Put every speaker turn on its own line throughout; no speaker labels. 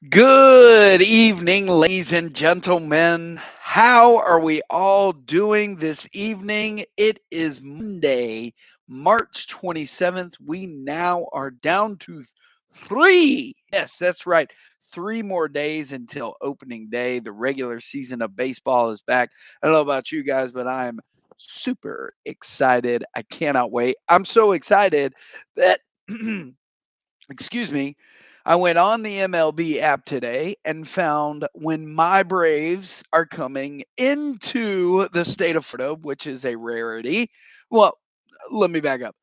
Good evening, ladies and gentlemen. How are we all doing this evening? It is Monday, March 27th. We now are down to three. Yes, that's right. 3 more days until opening day. The regular season of baseball is back. I don't know about you guys, but I'm super excited. I cannot wait. I'm so excited that excuse me, I went on the MLB app today and found when my Braves are coming into the state of Florida, which is a rarity. Well, let me back up.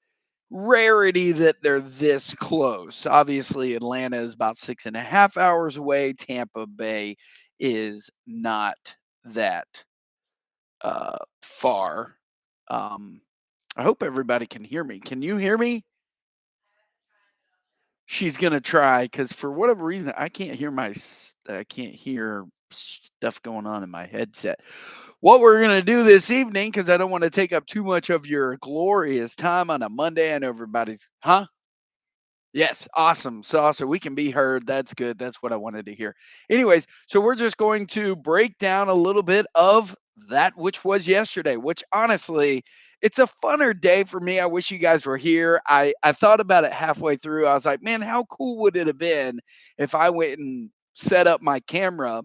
Rarity that they're this close. Obviously, Atlanta is about 6.5 hours away. Tampa Bay is not that far. Um, I hope everybody can hear me. Can you hear me? She's gonna try because for whatever reason I can't hear stuff going on in my headset. What we're gonna do this evening, because I don't want to take up too much of your glorious time on a Monday. I know everybody's, huh? Yes, awesome. So we can be heard. That's good. That's what I wanted to hear. Anyways, so we're just going to break down a little bit of that which was yesterday, which honestly, it's a funner day for me. I wish you guys were here. I thought about it halfway through. I was like, man, how cool would it have been if I went and set up my camera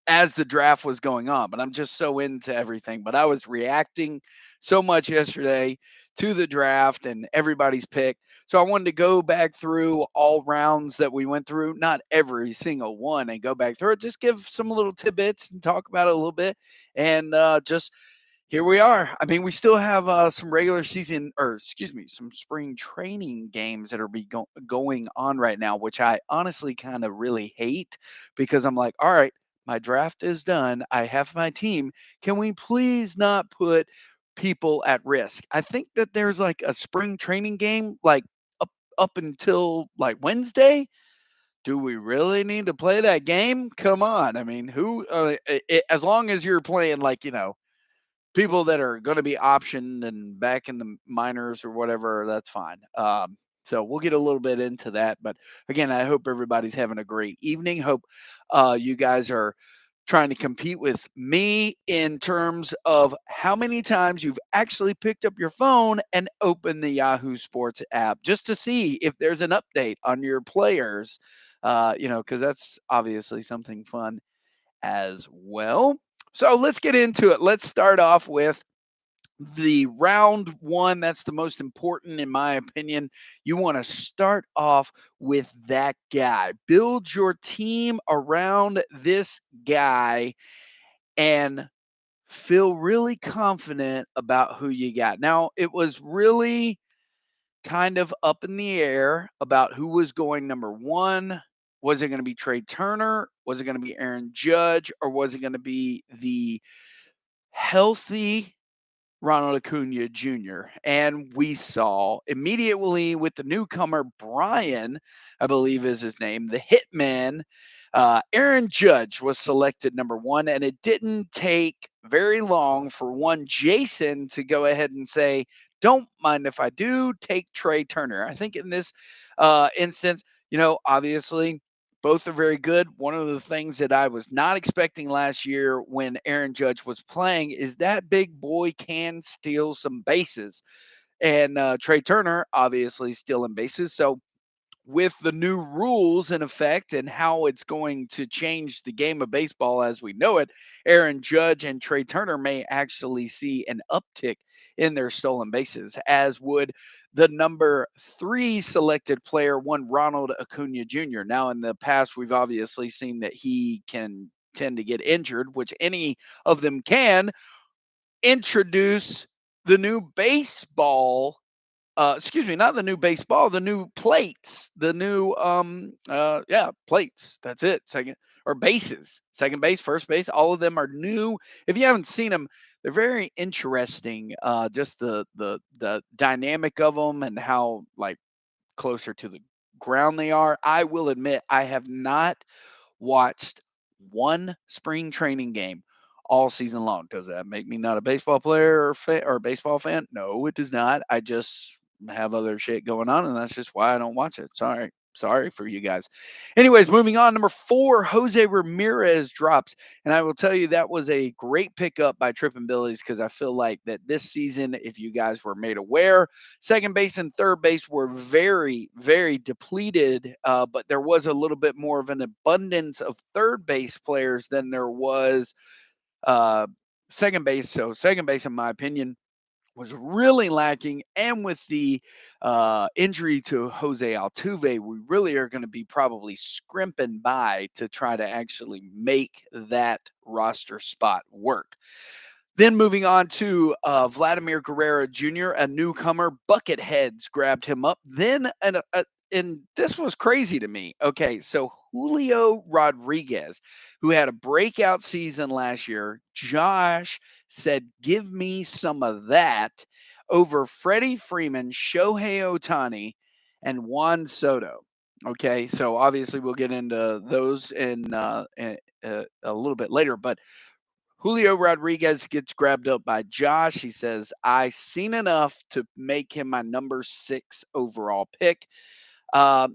as the draft was going on, but I'm just so into everything. But I was reacting so much yesterday to the draft and everybody's pick. So I wanted to go back through all rounds that we went through, not every single one, and go back through it, just give some little tidbits and talk about it a little bit. And just here we are. I mean, we still have some regular season, or excuse me, some spring training games that are going on right now, which I honestly kind of really hate because I'm like, all right, my draft is done. I have my team. Can we please not put people at risk? I think that there's like a spring training game, like up until like Wednesday. Do we really need to play that game? Come on. I mean, who? As long as you're playing like people that are going to be optioned and back in the minors or whatever, that's fine. So we'll get a little bit into that. But again, I hope everybody's having a great evening. Hope you guys are trying to compete with me in terms of how many times you've actually picked up your phone and opened the Yahoo Sports app just to see if there's an update on your players. Because that's obviously something fun as well. So let's get into it. Let's start off with the round one. That's the most important, in my opinion. You want to start off with that guy, build your team around this guy, and feel really confident about who you got. Now, it was really kind of up in the air about who was going number one. Was it going to be Trey Turner? Was it going to be Aaron Judge? Or was it going to be the healthy Ronald Acuna Jr.? And we saw immediately with the newcomer, Brian, I believe is his name, the hitman, Aaron Judge was selected number one. And it didn't take very long for one Jason to go ahead and say, don't mind if I do, take Trey Turner. I think in this instance, obviously both are very good. One of the things that I was not expecting last year when Aaron Judge was playing is that big boy can steal some bases. And Trey Turner, obviously, stealing bases. So, with the new rules in effect and how it's going to change the game of baseball as we know it, Aaron Judge and Trey Turner may actually see an uptick in their stolen bases, as would the number three selected player, one Ronald Acuna Jr. Now, in the past, we've obviously seen that he can tend to get injured, which any of them can introduce the new baseball, excuse me, not the new baseball, the new plates, the new yeah, plates. That's it. Second or bases, second base, first base, all of them are new. If you haven't seen them, they're very interesting. Just the dynamic of them and how like closer to the ground they are. I will admit I have not watched one spring training game all season long. Does that make me not a baseball player or a baseball fan? No, it does not. I just have other shit going on, and that's just why I don't watch it. Sorry. Sorry for you guys. Anyways, moving on. Number 4, Jose Ramirez drops. And I will tell you that was a great pickup by Trippin' Billies because I feel like that this season, if you guys were made aware, second base and third base were very, very depleted. But there was a little bit more of an abundance of third base players than there was uh, second base. So, second base, in my opinion, was really lacking. And with the injury to Jose Altuve, we really are going to be probably scrimping by to try to actually make that roster spot work. Then moving on to Vladimir Guerrero Jr., a newcomer. Bucketheads grabbed him up. Then and this was crazy to me. Okay, so Julio Rodriguez, who had a breakout season last year, Josh said, "Give me some of that," over Freddie Freeman, Shohei Ohtani, and Juan Soto. Okay, so obviously we'll get into those in a little bit later, but Julio Rodriguez gets grabbed up by Josh. He says, "I seen enough to make him my number 6 overall pick." I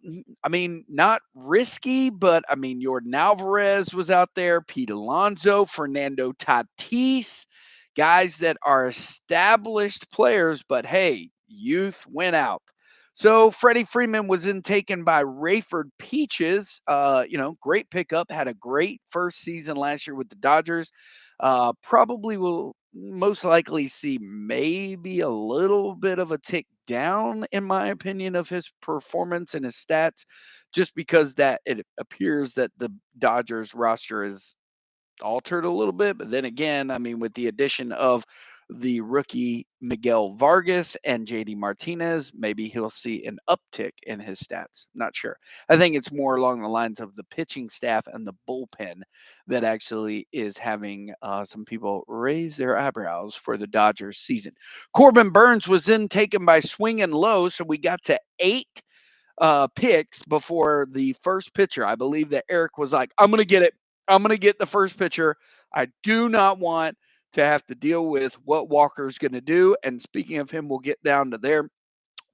mean, not risky, but I mean, Jordan Alvarez was out there, Pete Alonso, Fernando Tatis, guys that are established players, but hey, youth went out. So Freddie Freeman was then taken by Rayford Peaches. Great pickup. Had a great first season last year with the Dodgers. Probably will most likely see maybe a little bit of a tick down, in my opinion, of his performance and his stats, just because that it appears that the Dodgers roster is altered a little bit. But then again, I mean, with the addition of the rookie Miguel Vargas and JD Martinez, maybe he'll see an uptick in his stats. Not sure. I think it's more along the lines of the pitching staff and the bullpen that actually is having some people raise their eyebrows for the Dodgers season. Corbin Burns was then taken by Swing and Low, so we got to 8 picks before the first pitcher. I believe that Eric was like, "I'm going to get it. I'm going to get the first pitcher. I do not want to have to deal with what Walker's going to do." And speaking of him, we'll get down to there.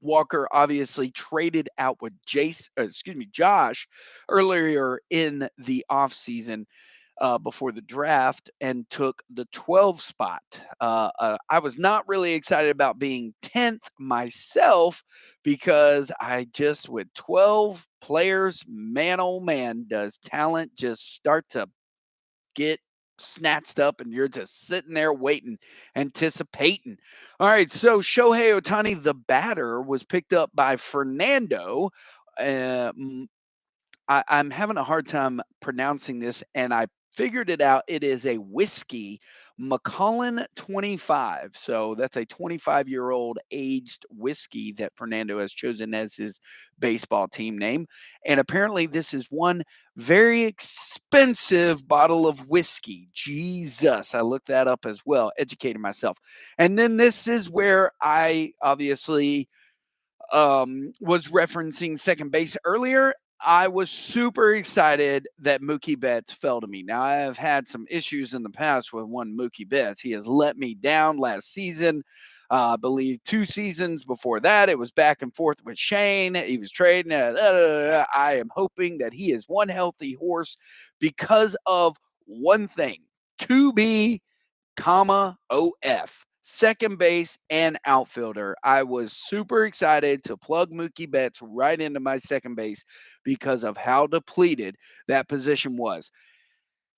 Walker obviously traded out with Josh earlier in the offseason before the draft and took the 12 spot. I was not really excited about being 10th myself because I just, with 12 players, man, oh man, does talent just start to get snatched up and you're just sitting there waiting, anticipating. All right, so Shohei Ohtani, the batter, was picked up by Fernando. Uh, I'm having a hard time pronouncing this, and I figured it out. It is a whiskey, Macallan 25. So that's a 25-year-old aged whiskey that Fernando has chosen as his baseball team name. And apparently, this is one very expensive bottle of whiskey. Jesus, I looked that up as well, educated myself. And then this is where I obviously was referencing second base earlier. I was super excited that Mookie Betts fell to me. Now, I have had some issues in the past with one Mookie Betts. He has let me down last season. I believe 2 seasons before that, it was back and forth with Shane. He was trading. I am hoping that he is one healthy horse because of one thing: to be comma OF, second base and outfielder. I was super excited to plug Mookie Betts right into my second base because of how depleted that position was.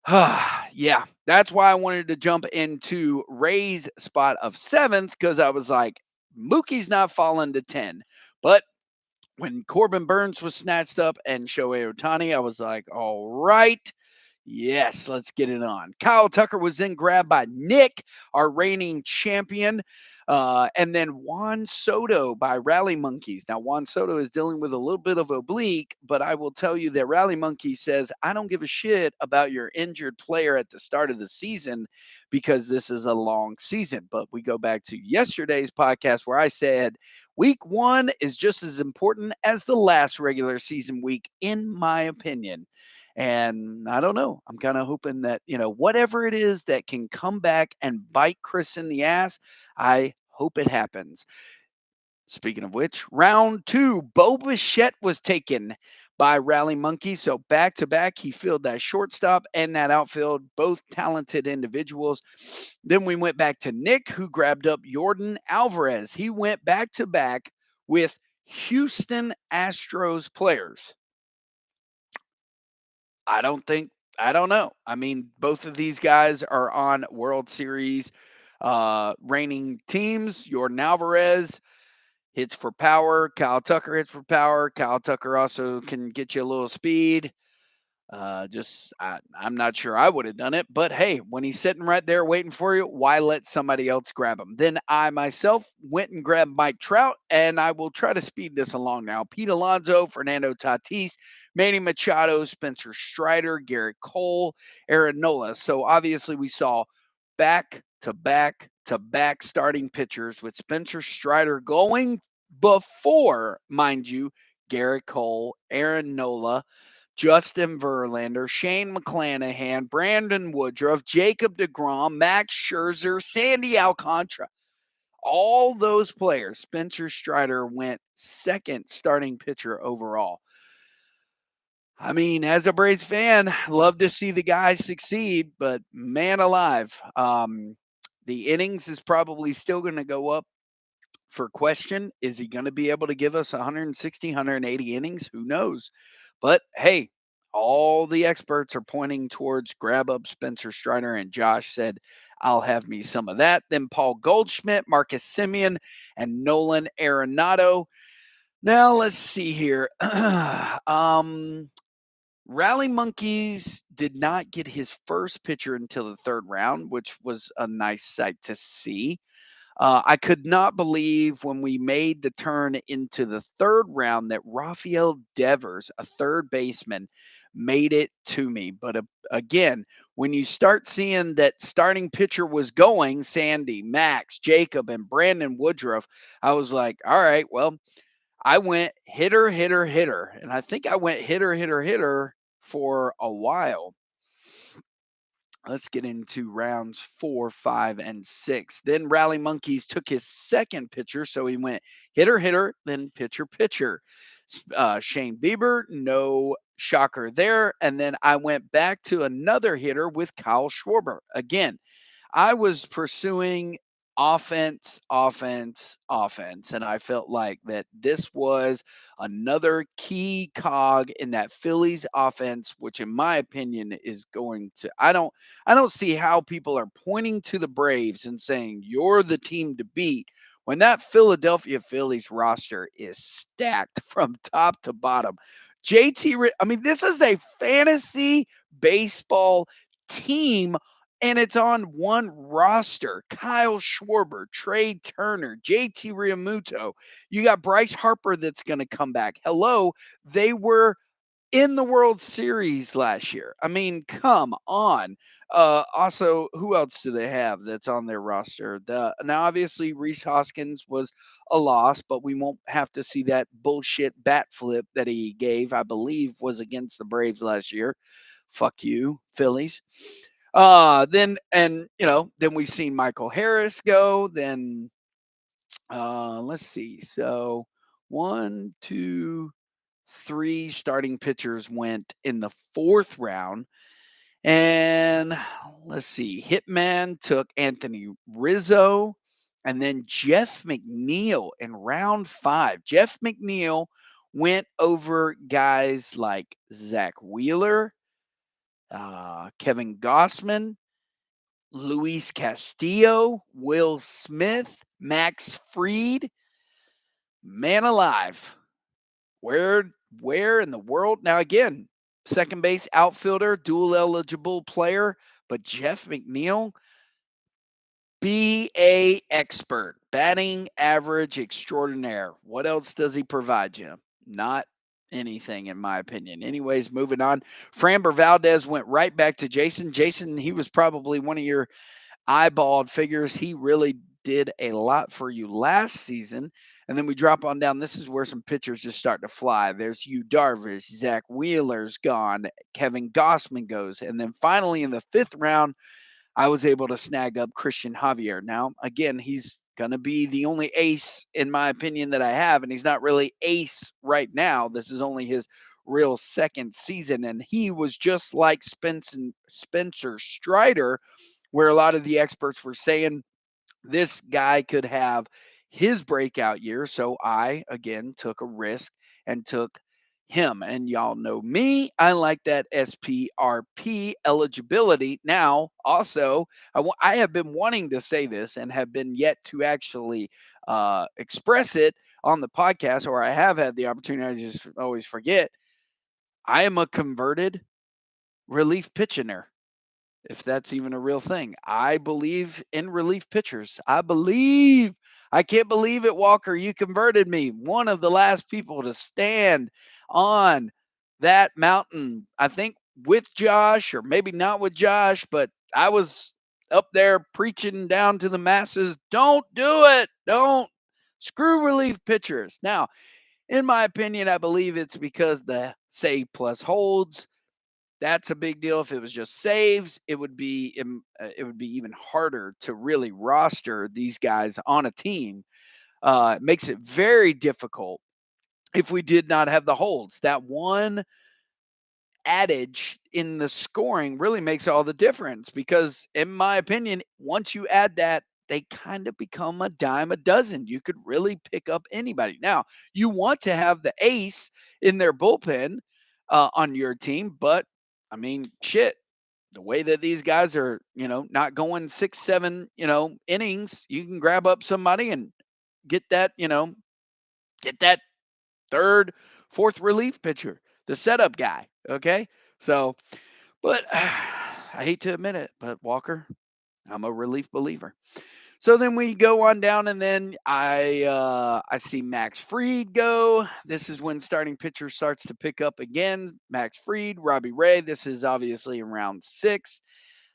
Yeah, that's why I wanted to jump into Ray's spot of 7th, because I was like, Mookie's not falling to 10. But when Corbin Burns was snatched up and Shohei Ohtani, I was like, all right, yes, let's get it on. Kyle Tucker was then grabbed by Nick, our reigning champion. And then Juan Soto by Rally Monkeys. Now, Juan Soto is dealing with a little bit of oblique, but I will tell you that Rally Monkey says, "I don't give a shit about your injured player at the start of the season because this is a long season." But we go back to yesterday's podcast where I said, week 1 is just as important as the last regular season week, in my opinion. And I don't know. I'm kind of hoping that, whatever it is that can come back and bite Chris in the ass, I hope it happens. Speaking of which, round two, Bo Bichette was taken by Rally Monkey. So back to back, he filled that shortstop and that outfield, both talented individuals. Then we went back to Nick, who grabbed up Jordan Alvarez. He went back to back with Houston Astros players. I don't think, I don't know. I mean, both of these guys are on World Series reigning teams. Jordan Alvarez hits for power. Kyle Tucker hits for power. Kyle Tucker also can get you a little speed. I'm not sure I would have done it, but hey, when he's sitting right there waiting for you, why let somebody else grab him? Then I myself went and grabbed Mike Trout, and I will try to speed this along now. Pete Alonso, Fernando Tatis, Manny Machado, Spencer Strider, Garrett Cole, Aaron Nola. So obviously we saw back to back to back starting pitchers with Spencer Strider going before, mind you, Garrett Cole, Aaron Nola, Justin Verlander, Shane McClanahan, Brandon Woodruff, Jacob DeGrom, Max Scherzer, Sandy Alcantara. All those players, Spencer Strider went second starting pitcher overall. I mean, as a Braves fan, love to see the guys succeed, but man alive, the innings is probably still going to go up for question. Is he going to be able to give us 160, 180 innings? Who knows? But hey, all the experts are pointing towards grab up Spencer Strider, and Josh said, I'll have me some of that. Then Paul Goldschmidt, Marcus Simeon, and Nolan Arenado. Now let's see here. Rally Monkeys did not get his first pitcher until the third round, which was a nice sight to see. I could not believe when we made the turn into the third round that Rafael Devers, a third baseman, made it to me. But again, when you start seeing that starting pitcher was going, Sandy, Max, Jacob, and Brandon Woodruff, I was like, all right, well, I went hitter, hitter, hitter. And I think I went hitter, hitter, hitter for a while. Let's get into rounds 4, 5, and 6. Then Rally Monkeys took his second pitcher, so he went hitter, hitter, then pitcher, pitcher. Shane Bieber, no shocker there. And then I went back to another hitter with Kyle Schwarber. Again, I was pursuing offense, offense, offense. And I felt like that this was another key cog in that Phillies offense, which in my opinion is going to I don't see how people are pointing to the Braves and saying you're the team to beat when that Philadelphia Phillies roster is stacked from top to bottom. I mean, this is a fantasy baseball team and it's on one roster. Kyle Schwarber, Trey Turner, JT Realmuto. You got Bryce Harper that's going to come back. Hello, they were in the World Series last year. I mean, come on. Also, who else do they have that's on their roster? Now, obviously, Reese Hoskins was a loss, but we won't have to see that bullshit bat flip that he gave. I believe was against the Braves last year. Fuck you, Phillies. Then we've seen Michael Harris go. Then let's see. So one, two, three starting pitchers went in the fourth round. And let's see. Hitman took Anthony Rizzo and then Jeff McNeil in round 5. Jeff McNeil went over guys like Zach Wheeler, Kevin Gossman, Luis Castillo, Will Smith, Max Fried. Man alive. Where in the world? Now again, second base outfielder, dual eligible player, but Jeff McNeil, BA expert, batting average extraordinaire. What else does he provide you? Not anything, in my opinion. Anyways, moving on. Framber Valdez went right back to Jason. Jason, he was probably one of your eyeballed figures. He really did a lot for you last season. And then we drop on down. This is where some pitchers just start to fly. There's Yu Darvish, Zach Wheeler's gone, Kevin Gossman goes. And then finally in the fifth round, I was able to snag up Christian Javier. Now, again, he's going to be the only ace, in my opinion, that I have, and he's not really ace right now. This is only his real second season, and he was just like Spencer Strider, where a lot of the experts were saying this guy could have his breakout year. So I, again, took a risk and took him. And y'all know me, I like that SPRP eligibility. Now, also, I have been wanting to say this and have been yet to actually express it on the podcast, or I have had the opportunity. I just always forget. I am a converted relief pitcher, if that's even a real thing. I believe in relief pitchers. I believe. I can't believe it, Walker. You converted me. One of the last people to stand on that mountain, I think with Josh, or maybe not with Josh, but I was up there preaching down to the masses. Don't do it. Don't. Screw relief pitchers. Now, in my opinion, I believe it's because the save plus holds, that's a big deal. If it was just saves, it would be even harder to really roster these guys on a team. It makes it very difficult if we did not have the holds. That one adage in the scoring really makes all the difference because, in my opinion, once you add that, they kind of become a dime a dozen. You could really pick up anybody. Now, you want to have the ace in their bullpen on your team, but I mean, shit, the way that these guys are, not going 6, 7, innings, you can grab up somebody and get that, get that third, fourth relief pitcher, the setup guy. Okay. So, but I hate to admit it, but Walker, I'm a relief believer. So then we go on down, and then I see Max Fried go. This is when starting pitcher starts to pick up again. Max Fried, Robbie Ray. This is obviously in round 6.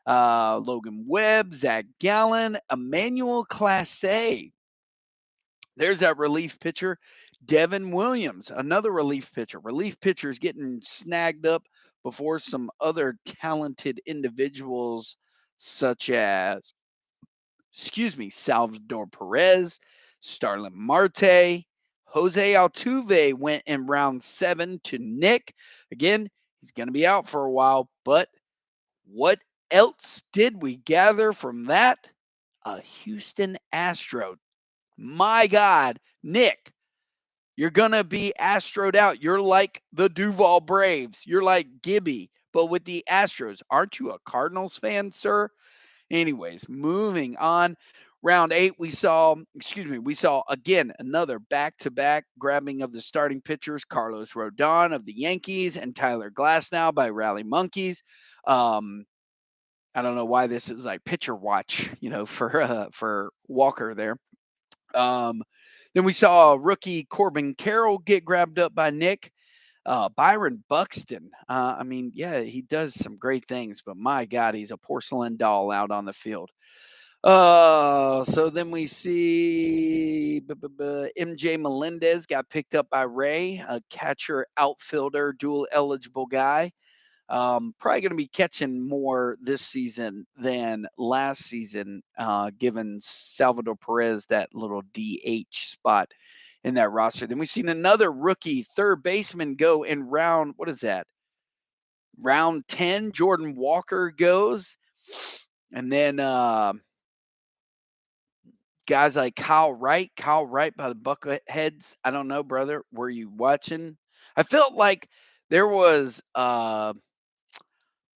Logan Webb, Zach Gallen, Emmanuel Clase. There's that relief pitcher, Devin Williams, another relief pitcher. Relief pitchers getting snagged up before some other talented individuals, such as, Salvador Perez, Starlin Marte, Jose Altuve went in round 7 to Nick. Again, he's going to be out for a while, but what else did we gather from that? A Houston Astro. My God, Nick, you're going to be Astroed out. You're like the Duval Braves. You're like Gibby, but with the Astros. Aren't you a Cardinals fan, sir? Anyways, moving on. Round 8, we saw again another back-to-back grabbing of the starting pitchers, Carlos Rodon of the Yankees and Tyler Glasnow by Rally Monkeys. I don't know why this is like pitcher watch, for Walker there. Then we saw rookie Corbin Carroll get grabbed up by Nick. Byron Buxton. I mean, yeah, he does some great things, but my God, he's a porcelain doll out on the field. So then we see MJ Melendez got picked up by Ray, a catcher, outfielder, dual eligible guy. Probably going to be catching more this season than last season, given Salvador Perez that little DH spot in that roster. Then we've seen another rookie third baseman go in round, what is that? Round 10, Jordan Walker goes. And then guys like Kyle Wright by the Bucketheads. I don't know, brother. Were you watching? I felt like there was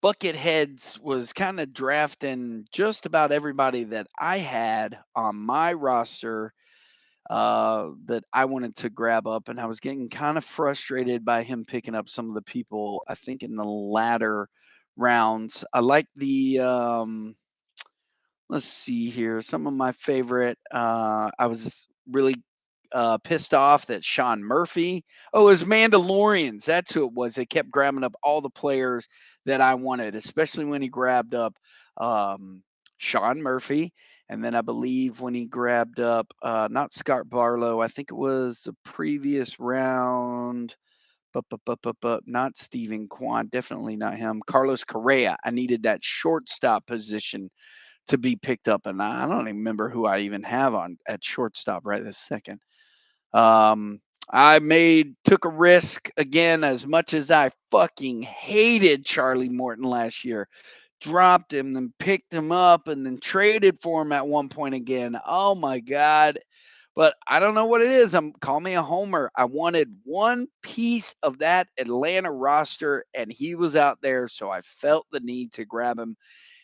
Bucketheads was kind of drafting just about everybody that I had on my roster that I wanted to grab up, and I was getting kind of frustrated by him picking up some of the people, I think, in the latter rounds. I like the let's see here. Some of my favorite. I was really pissed off that Sean Murphy. Oh, it was Mandalorians. That's who it was. They kept grabbing up all the players that I wanted, especially when he grabbed up Sean Murphy. And then I believe when he grabbed up not Scott Barlow, I think it was the previous round. Not Steven Kwan, definitely not him. Carlos Correa. I needed that shortstop position to be picked up, and I don't even remember who I even have on at shortstop right this second. Um, I took a risk again as much as I fucking hated Charlie Morton last year. Dropped him, then picked him up, and then traded for him at one point again. Oh my God. But I don't know what it is. Call me a homer. I wanted one piece of that Atlanta roster, and he was out there, so I felt the need to grab him.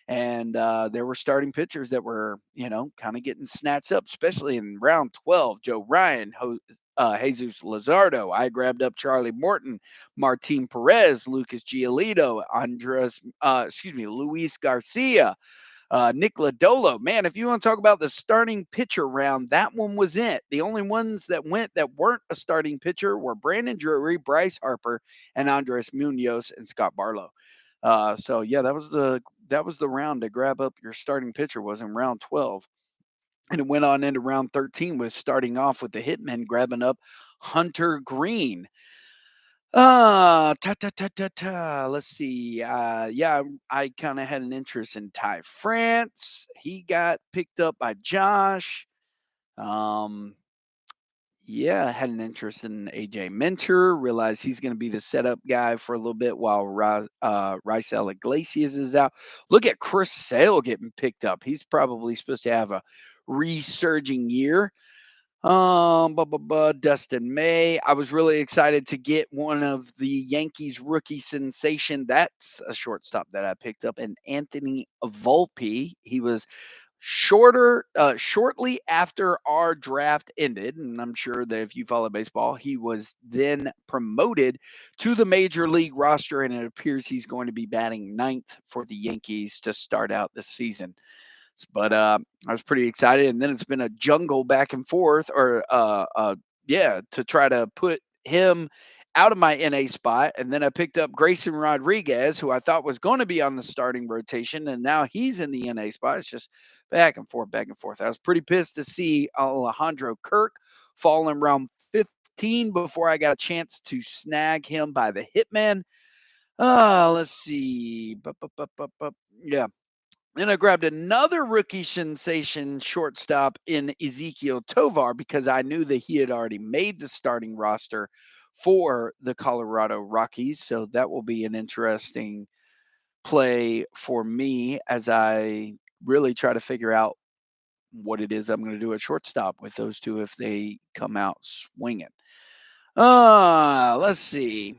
And there were starting pitchers that were, kind of getting snatched up, especially in round 12. Joe Ryan, Jesus Luzardo. I grabbed up Charlie Morton, Martin Perez, Lucas Giolito, Luis Garcia, Nick Lodolo. Man, if you want to talk about the starting pitcher round, that one was it. The only ones that went that weren't a starting pitcher were Brandon Drury, Bryce Harper, and Andres Munoz and Scott Barlow. So yeah, that was the round to grab up your starting pitcher, was in round 12. And it went on into round 13 with starting off with the Hitmen grabbing up Hunter Green. Ta ta ta ta ta. Let's see. Yeah, I kind of had an interest in Ty France. He got picked up by Josh. Um, yeah, I had an interest in AJ Minter. Realized he's going to be the setup guy for a little bit while Raisel Iglesias is out. Look at Chris Sale getting picked up. He's probably supposed to have a resurging year. Dustin May. I was really excited to get one of the Yankees rookie sensation. That's a shortstop that I picked up, and Anthony Volpe. He was shortly after our draft ended, and I'm sure that if you follow baseball, he was then promoted to the major league roster, and it appears he's going to be batting ninth for the Yankees to start out the season. But I was pretty excited, and then it's been a jungle back and forth, to try to put him out of my NA spot, and then I picked up Grayson Rodriguez, who I thought was going to be on the starting rotation, and now he's in the NA spot. It's just back and forth, back and forth. I was pretty pissed to see Alejandro Kirk fall in round 15 before I got a chance to snag him by the Hitman. Let's see. Yeah, then I grabbed another rookie sensation shortstop in Ezekiel Tovar because I knew that he had already made the starting roster for the Colorado Rockies. So that will be an interesting play for me as I really try to figure out what it is I'm going to do at shortstop with those two if they come out swinging. Let's see.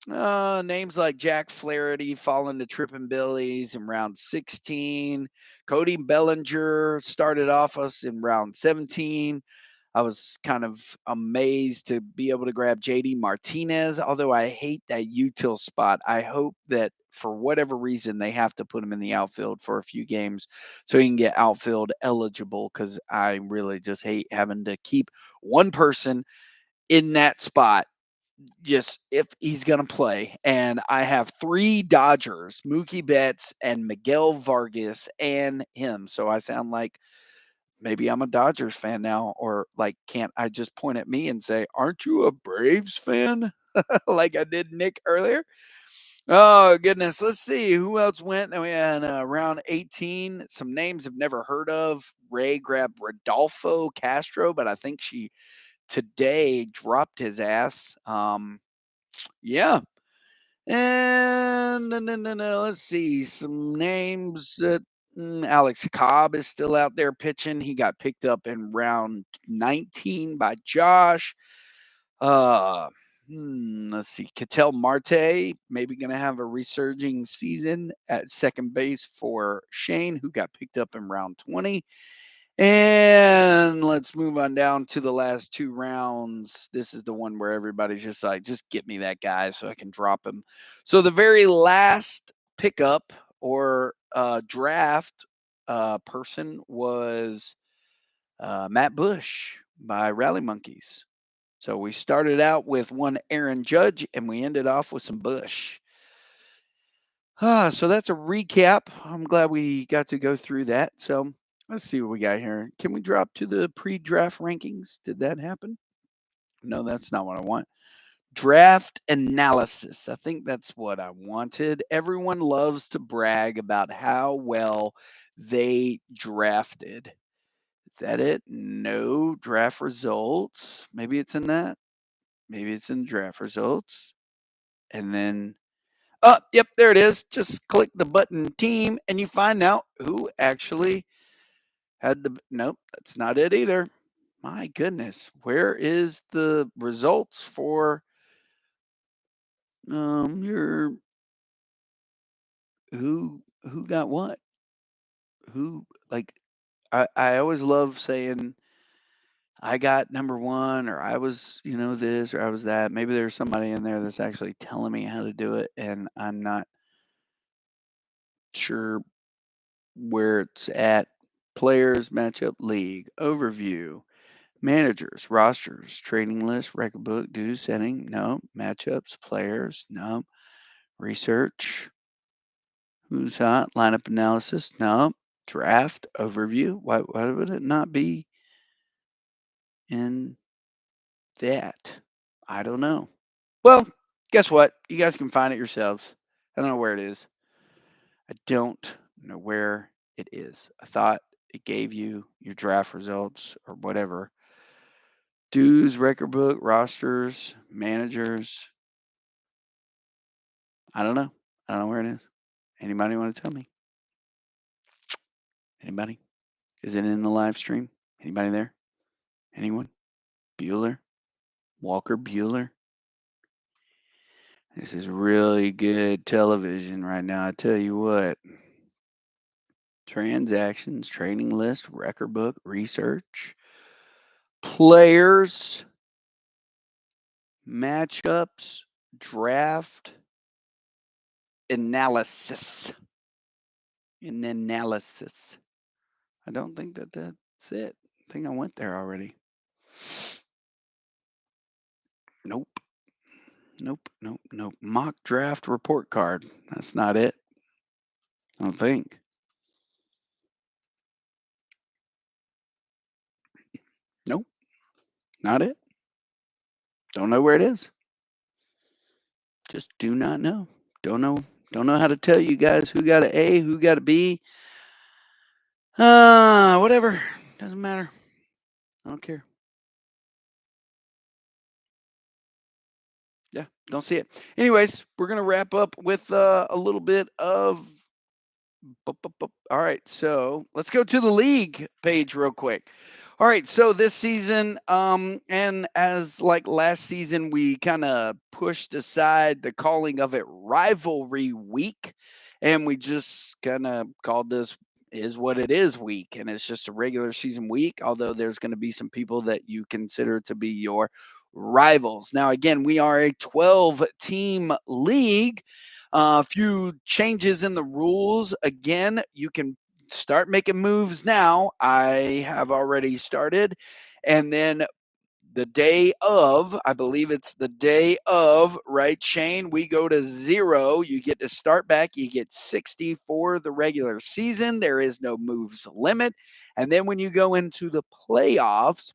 Names like Jack Flaherty falling to Trippin' Billies in round 16. Cody Bellinger started off us in round 17. I was kind of amazed to be able to grab JD Martinez, although I hate that util spot. I hope that for whatever reason they have to put him in the outfield for a few games so he can get outfield eligible, because I really just hate having to keep one person in that spot just if he's going to play. And I have three Dodgers, Mookie Betts and Miguel Vargas and him. So I sound like maybe I'm a Dodgers fan now, or like, can't I just point at me and say, aren't you a Braves fan? Like I did Nick earlier. Oh, goodness. Let's see who else went. We had round 18. Some names I've never heard of. Ray grabbed Rodolfo Castro, but I think she today dropped his ass. Yeah. And no, let's see some names. Alex Cobb is still out there pitching. He got picked up in round 19 by Josh. Uh, let's see. Ketel Marte maybe going to have a resurging season at second base for Shane, who got picked up in round 20. And let's move on down to the last two rounds. This is the one where everybody's just like, just get me that guy so I can drop him. So the very last pickup or draft person was Matt Bush by Rally Monkeys. So we started out with one Aaron Judge and we ended off with some Bush. So that's a recap. I'm glad we got to go through that. So let's see what we got here. Can we drop to the pre-draft rankings? Did that happen? No, that's not what I want. Draft analysis. I think that's what I wanted. Everyone loves to brag about how well they drafted. Is that it? No draft results. Maybe it's in that. Maybe it's in draft results. And then, oh, yep, there it is. Just click the button team and you find out who actually had the. Nope, that's not it either. My goodness. Where is the results for your who got what? Who like I always love saying I got number one or I was, this or I was that. Maybe there's somebody in there that's actually telling me how to do it and I'm not sure where it's at. Players, matchup, league, overview, managers, rosters, trading list, record book, dues, setting, no. Matchups, players, no. Research, who's hot, lineup analysis, no. Draft, overview. Why would it not be in that? I don't know. Well, guess what? You guys can find it yourselves. I don't know where it is. I don't know where it is. I thought it gave you your draft results or whatever. Dues, record book, rosters, managers. I don't know. I don't know where it is. Anybody want to tell me? Anybody? Is it in the live stream? Anybody there? Anyone? Bueller? Walker Bueller? This is really good television right now. I tell you what. Transactions, trading list, record book, research, players, matchups, draft, analysis. An analysis. I don't think that's it. I think I went there already. Nope. Nope. Nope. Nope. Mock draft report card. That's not it. I don't think. Nope. Not it. Don't know where it is. Just do not know. Don't know. Don't know how to tell you guys who got an A, who got a B. Whatever. Doesn't matter. I don't care. Yeah, don't see it. Anyways, we're gonna wrap up with a little bit of. All right, so let's go to the league page real quick. All right, so this season, and as like last season, we kind of pushed aside the calling of it rivalry week, and we just kind of called this is what it is week, and it's just a regular season week. Although there's going to be some people that you consider to be your rivals. Now, again, we are a 12 team league. A few changes in the rules. Again, you can start making moves now. I have already started. And then the day of, I believe it's the day of, right, Shane? We go to 0. You get to start back. You get 60 for the regular season. There is no moves limit. And then when you go into the playoffs,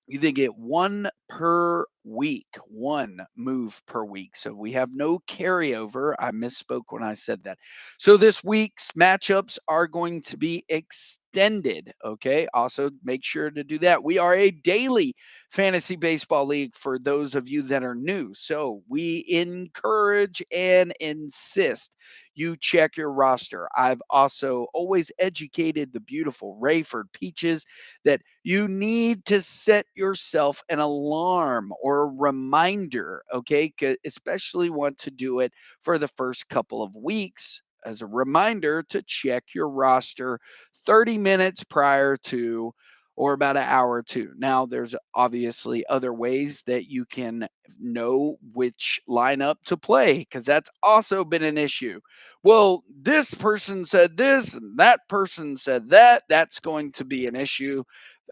you then get one per week, one move per week. So we have no carryover. I misspoke when I said that. So this week's matchups are going to be extended. Okay. Also, make sure to do that. We are a daily fantasy baseball league for those of you that are new. So we encourage and insist you check your roster. I've also always educated the beautiful Rayford Peaches that you need to set yourself an alarm or a reminder, okay? Especially want to do it for the first couple of weeks as a reminder to check your roster 30 minutes prior to or about an hour or two. Now, there's obviously other ways that you can know which lineup to play because that's also been an issue. Well, this person said this and that person said that. That's going to be an issue.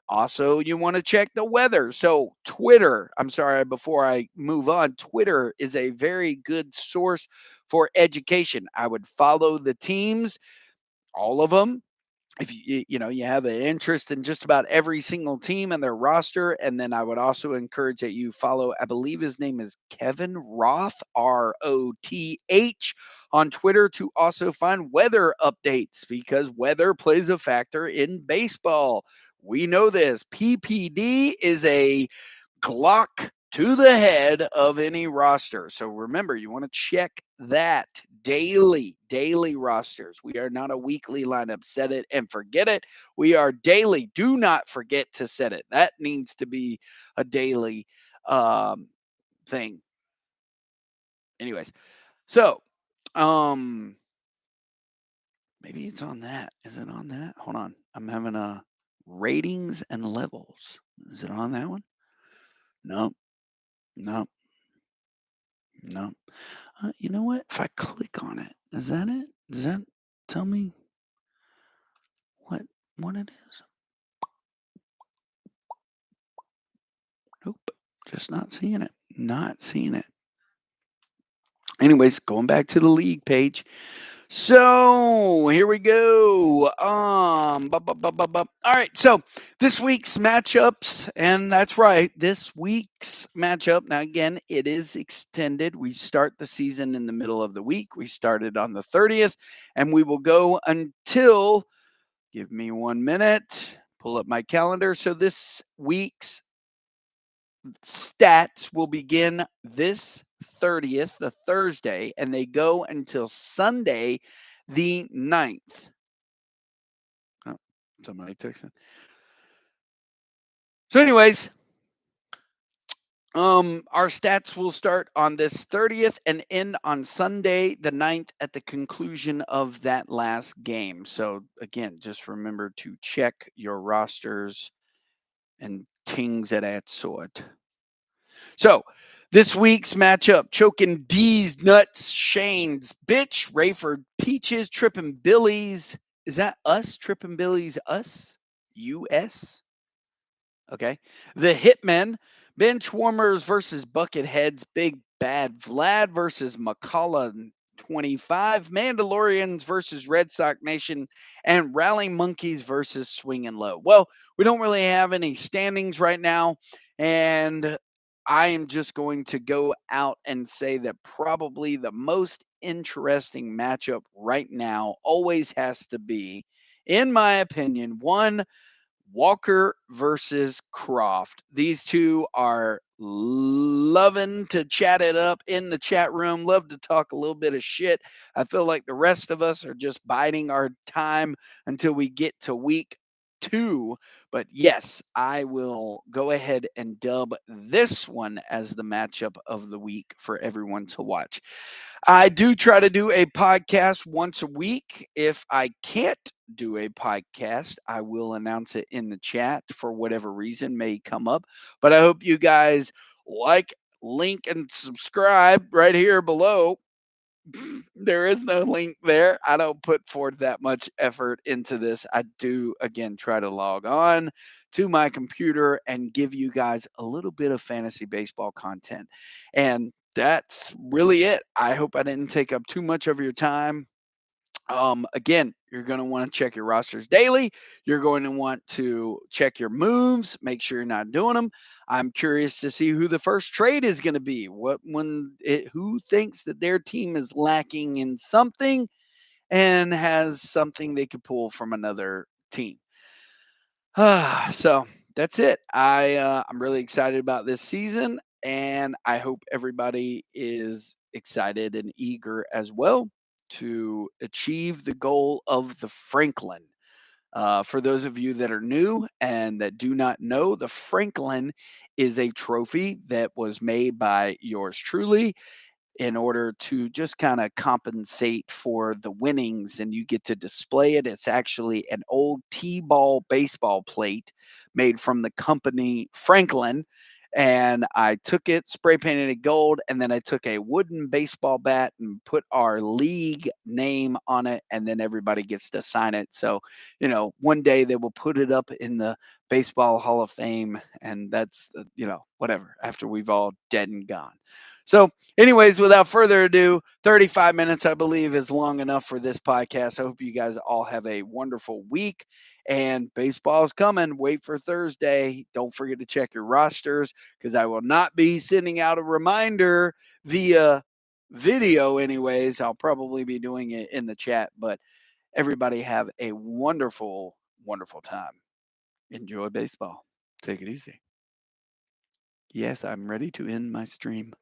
Also, you want to check the weather. So, Twitter, I'm sorry, before I move on, Twitter is a very good source for education. I would follow the teams, all of them, if you have an interest in just about every single team and their roster, and then I would also encourage that you follow, I believe his name is Kevin Roth, Roth, on Twitter, to also find weather updates, because weather plays a factor in baseball. We know this. PPD is a Glock to the head of any roster. So remember, you want to check that daily rosters. We are not a weekly lineup. Set it and forget it. We are daily. Do not forget to set it. That needs to be a daily thing. Anyways, so maybe it's on that. Is it on that? Hold on. I'm having a ratings and levels. Is it on that one? No, no, no. You know what? If I click on it, is that it? Does that tell me what what it is? Nope. Just not seeing it. Not seeing it. Anyways, going back to the league page. So here we go. All right. So this week's matchups, and that's right, this week's matchup. Now, again, it is extended. We start the season in the middle of the week. We started on the 30th, and we will go until, give me 1 minute, pull up my calendar. So this week's stats will begin this 30th, the Thursday, and they go until Sunday, the 9th. Oh, somebody texted. So, anyways, our stats will start on this 30th and end on Sunday, the 9th, at the conclusion of that last game. So, again, just remember to check your rosters and things of that sort. So, this week's matchup: choking D's nuts, Shane's bitch, Rayford Peaches, tripping Billy's. Is that us? Tripping Billy's us? US? Okay. The Hitmen, Bench Warmers versus Bucketheads, Big Bad Vlad versus McCullough 25, Mandalorians versus Red Sox Nation, and Rally Monkeys versus Swinging Low. Well, we don't really have any standings right now, and I am just going to go out and say that probably the most interesting matchup right now always has to be, in my opinion, one, Walker versus Croft. These two are loving to chat it up in the chat room, love to talk a little bit of shit. I feel like the rest of us are just biding our time until we get to week 2. But yes, I will go ahead and dub this one as the matchup of the week for everyone to watch. I do try to do a podcast once a week. If I can't do a podcast, I will announce it in the chat for whatever reason may come up. But I hope you guys like, link, and subscribe right here below. There is no link there. I don't put forth that much effort into this. I do, again, try to log on to my computer and give you guys a little bit of fantasy baseball content. And that's really it. I hope I didn't take up too much of your time. Again, you're going to want to check your rosters daily. You're going to want to check your moves, make sure you're not doing them. I'm curious to see who the first trade is going to be. Who thinks that their team is lacking in something and has something they could pull from another team. So that's it. I'm really excited about this season, and I hope everybody is excited and eager as well to achieve the goal of the Franklin. For those of you that are new and that do not know, the Franklin is a trophy that was made by yours truly in order to just kind of compensate for the winnings, and you get to display it. It's actually an old T-ball baseball plate made from the company Franklin, and I took it, spray painted it gold, and then I took a wooden baseball bat and put our league name on it, and then everybody gets to sign it. So, one day they will put it up in the Baseball Hall of Fame, and that's, whatever, after we've all dead and gone. So, anyways, without further ado, 35 minutes, I believe, is long enough for this podcast. I hope you guys all have a wonderful week. And baseball's coming. Wait for Thursday. Don't forget to check your rosters because I will not be sending out a reminder via video, anyways. I'll probably be doing it in the chat. But everybody have a wonderful, wonderful time. Enjoy baseball. Take it easy. Yes, I'm ready to end my stream.